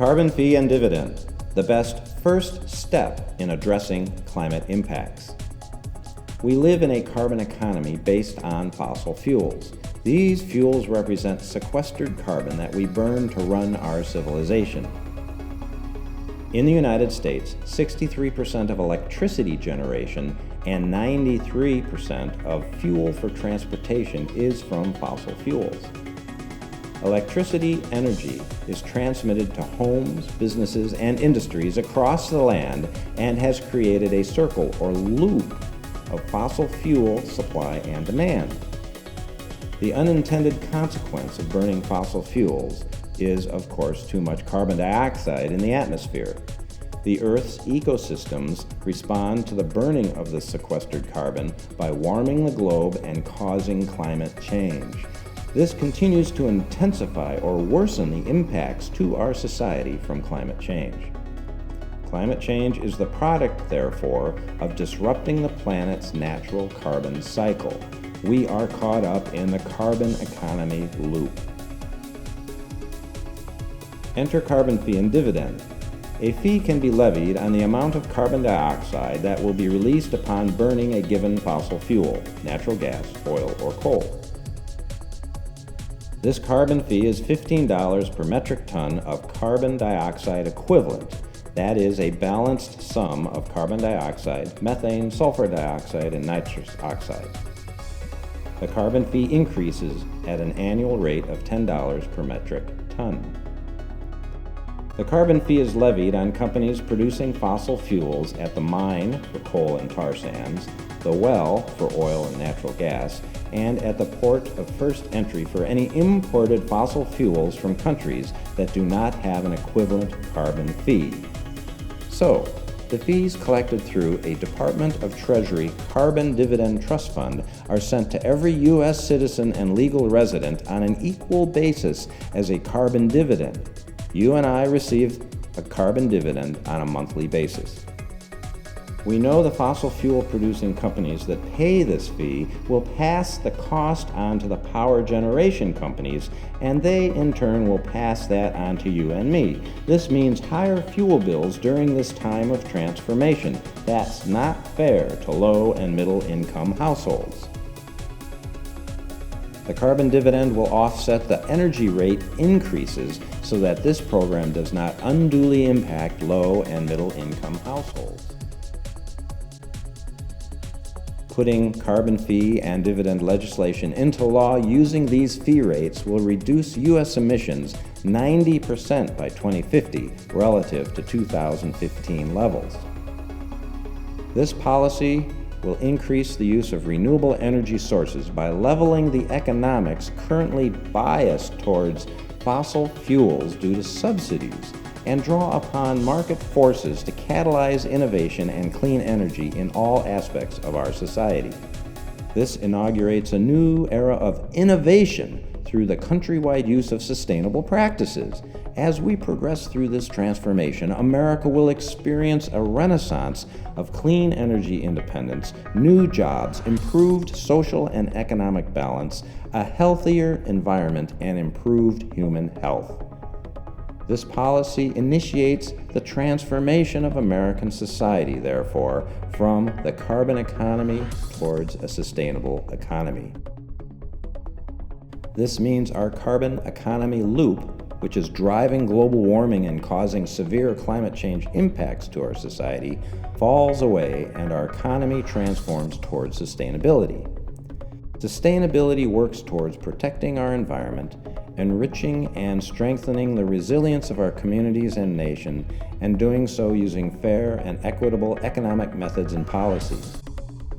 Carbon fee and dividend, the best first step in addressing climate impacts. We live in a carbon economy based on fossil fuels. These fuels represent sequestered carbon that we burn to run our civilization. In the United States, 63% of electricity generation and 93% of fuel for transportation is from fossil fuels. Electricity energy is transmitted to homes, businesses, and industries across the land and has created a circle or loop of fossil fuel supply and demand. The unintended consequence of burning fossil fuels is, of course, too much carbon dioxide in the atmosphere. The Earth's ecosystems respond to the burning of the sequestered carbon by warming the globe and causing climate change. This continues to intensify or worsen the impacts to our society from climate change. Climate change is the product, therefore, of disrupting the planet's natural carbon cycle. We are caught up in the carbon economy loop. Enter carbon fee and dividend. A fee can be levied on the amount of carbon dioxide that will be released upon burning a given fossil fuel, natural gas, oil, or coal. This carbon fee is $15 per metric ton of carbon dioxide equivalent. That is a balanced sum of carbon dioxide, methane, sulfur dioxide, and nitrous oxide. The carbon fee increases at an annual rate of $10 per metric ton. The carbon fee is levied on companies producing fossil fuels at the mine for coal and tar sands, the well for oil and natural gas, and at the port of first entry for any imported fossil fuels from countries that do not have an equivalent carbon fee. So, the fees collected through a Department of Treasury Carbon Dividend Trust Fund are sent to every U.S. citizen and legal resident on an equal basis as a carbon dividend. You and I receive a carbon dividend on a monthly basis. We know the fossil fuel producing companies that pay this fee will pass the cost on to the power generation companies, and they in turn will pass that on to you and me. This means higher fuel bills during this time of transformation. That's not fair to low and middle income households. The carbon dividend will offset the energy rate increases so that this program does not unduly impact low and middle income households. Putting carbon fee and dividend legislation into law using these fee rates will reduce U.S. emissions 90% by 2050 relative to 2015 levels. This policy will increase the use of renewable energy sources by leveling the economics currently biased towards fossil fuels due to subsidies, and draw upon market forces to catalyze innovation and clean energy in all aspects of our society. This inaugurates a new era of innovation through the countrywide use of sustainable practices. As we progress through this transformation, America will experience a renaissance of clean energy independence, new jobs, improved social and economic balance, a healthier environment, and improved human health. This policy initiates the transformation of American society, therefore, from the carbon economy towards a sustainable economy. This means our carbon economy loop, which is driving global warming and causing severe climate change impacts to our society, falls away and our economy transforms towards sustainability. Sustainability works towards protecting our environment, enriching and strengthening the resilience of our communities and nation, and doing so using fair and equitable economic methods and policies.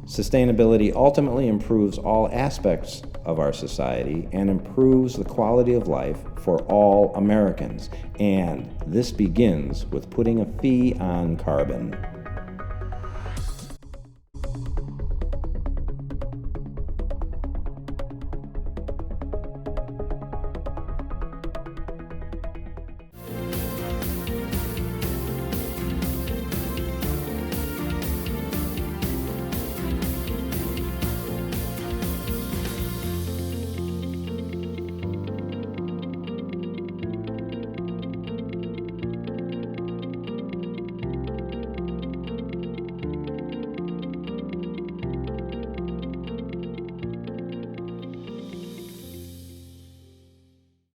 Sustainability ultimately improves all aspects of our society and improves the quality of life for all Americans, and this begins with putting a fee on carbon.